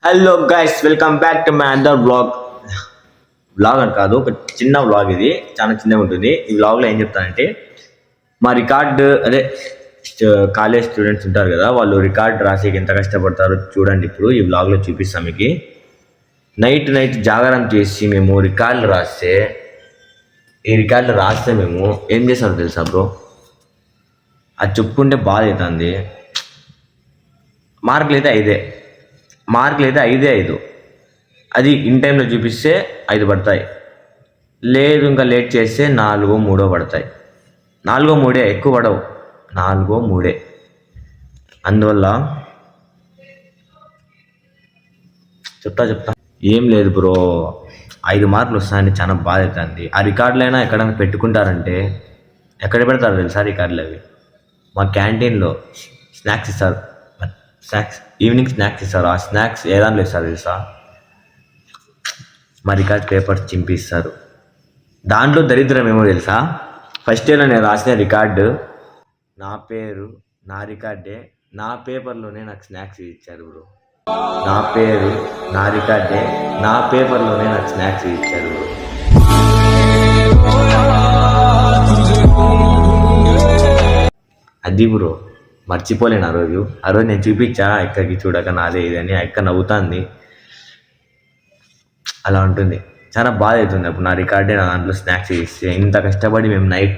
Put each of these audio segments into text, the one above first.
Hello guys, welcome back to my other vlog. Vlog అని కాదు, ఒక చిన్న వ్లాగ్. ఇది చాలా చిన్నగా ఉంటుంది. ఈ వ్లాగ్లో ఏం చెప్తానంటే, మా రికార్డు అదే కాలేజ్ స్టూడెంట్స్ ఉంటారు కదా, వాళ్ళు రికార్డ్ రాసేకి ఎంత కష్టపడతారో చూడండి. ఇప్పుడు ఈ వ్లాగ్లో చూపిస్తాం మీకు. నైట్ జాగారం చేసి మేము రికార్డులు రాస్తే, మేము ఏం చేస్తారో తెలుసా బ్రో? అది చెప్పుకుంటే బాధ అవుతుంది. మార్కులు అయితే ఐదే. అది ఇన్ టైంలో చూపిస్తే 5 పడతాయి. లేదు ఇంకా లేట్ చేస్తే 4, 3 పడతాయి. 4, 3 ఎక్కువ పడవు. 4, 3. అందువల్ల చెప్తా ఏం లేదు బ్రో, 5 మార్కులు వస్తాయని చాలా బాధ అవుతుంది. ఆ రికార్డులైనా ఎక్కడైనా పెట్టుకుంటారంటే ఎక్కడ పెడతారు తెలుసా? రికార్డులు అవి మా క్యాంటీన్లో స్నాక్స్ ఇస్తారు. ఈవినింగ్ స్నాక్స్ ఇస్తారు. ఆ స్నాక్స్ ఏ దాంట్లో ఇస్తారు తెలుసా? మా రికార్డ్ పేపర్స్ చింపిస్తారు. దాంట్లో దరిద్రం ఏమో తెలుసా? ఫస్ట్ ఇయర్లో నేను రాసిన రికార్డు నా పేరు, నా రికార్డే, నా పేపర్లోనే నాకు స్నాక్స్ ఇచ్చారు బ్రో. నా పేరు, నా రికార్డే, నా పేపర్లోనే నాకు స్నాక్స్ ఇచ్చారు బ్రో. అది బ్రో మర్చిపోలేను. ఆ రోజు నేను చూపించా ఎక్కడికి, చూడక నాదే ఇది అని. ఎక్క నవ్వుతుంది. అలా ఉంటుంది. చాలా బాధ అవుతుంది. అప్పుడు నా రికార్డే నా దాంట్లో స్నాక్స్ ఇస్తే, ఇంత కష్టపడి మేము నైట్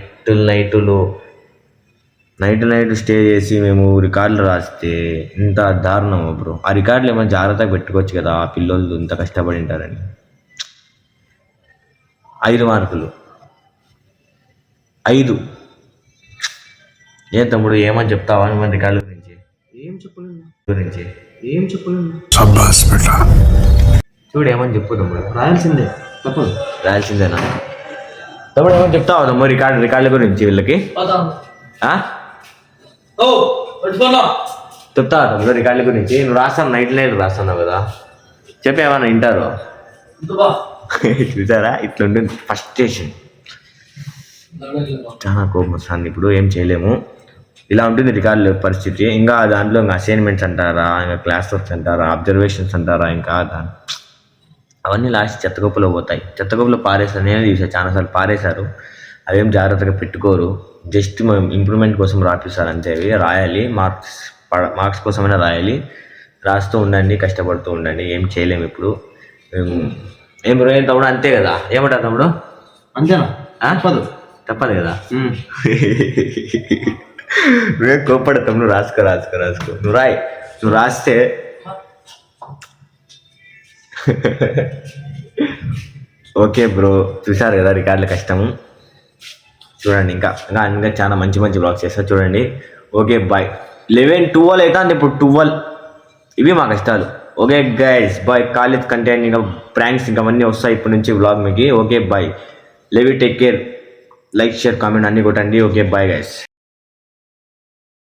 స్టే చేసి మేము రికార్డులు రాస్తే ఇంత దారుణం బ్రో. ఆ రికార్డులు ఏమైనా జాగ్రత్తగా పెట్టుకోవచ్చు కదా, ఆ పిల్లలు ఇంత కష్టపడి ఉంటారని. 5 మార్కులు 5. ఏ తమ్ముడు ఏమని చెప్తావా మన రికార్డుల గురించి? ఏం చెప్పలేదు. చూడు ఏమని చెప్పు తమ్ముడు. రాయాల్సిందేనా తమ్ముడు? ఏమని చెప్తావా తమ్ముడు రికార్డుల గురించి వీళ్ళకి? చెప్తావా తమ్ముడు రికార్డుల గురించి? నువ్వు రాస్తాను, నైట్ రాస్తున్నావు కదా, చెప్పేమన్నా వింటారు? చూసారా ఇట్లా ఉంటుంది ఫస్ట్రేషన్. చాలా కోపం వస్తుంది. ఇప్పుడు ఏం చేయలేము. ఇలా ఉంటుంది రికార్డుల పరిస్థితి. ఇంకా దాంట్లో ఇంకా అసైన్మెంట్స్ అంటారా, ఇంకా క్లాస్ వర్క్స్ అంటారా, అబ్జర్వేషన్స్ అంటారా, ఇంకా అవన్నీ లాస్ట్ చెత్తగొప్పలో పోతాయి. చెత్తగొప్పలో పారేస్తారు. నేను చూసాను, చాలాసార్లు పారేశారు. అవేం జాగ్రత్తగా పెట్టుకోరు. జస్ట్ ఇంప్రూవ్మెంట్ కోసం రాపిస్తారు అంతే. అవి రాయాలి, మార్క్స్ కోసమైనా రాయాలి. రాస్తూ ఉండండి, కష్టపడుతూ ఉండండి. ఏం చేయలేము ఇప్పుడు. ఏం తమ్ముడు అంతే కదా? ఏమంటారు తమ్ముడు? అంతేనా? తప్పదు కదా. నువ్వే కోప్పడు తమ్ముడు. రాసుకో. నువ్వు రాస్తే ఓకే బ్రో. చూసారు కదా రికార్డుల కష్టము. చూడండి ఇంకా చాలా మంచి బ్లాగ్స్ చేస్తారు చూడండి. Okay bye. 11, 12 అవుతుంది ఇప్పుడు. 12 ఇవి మా కష్టాలు. Okay guys bye. College content ఇంకా ప్రాంక్స్ ఇంకా అవన్నీ వస్తాయి ఇప్పటి నుంచి వ్లాగ్ మీకు. Okay bye. Love you, take care. Like, share, comment అన్నీ కొట్టండి. Okay bye guys.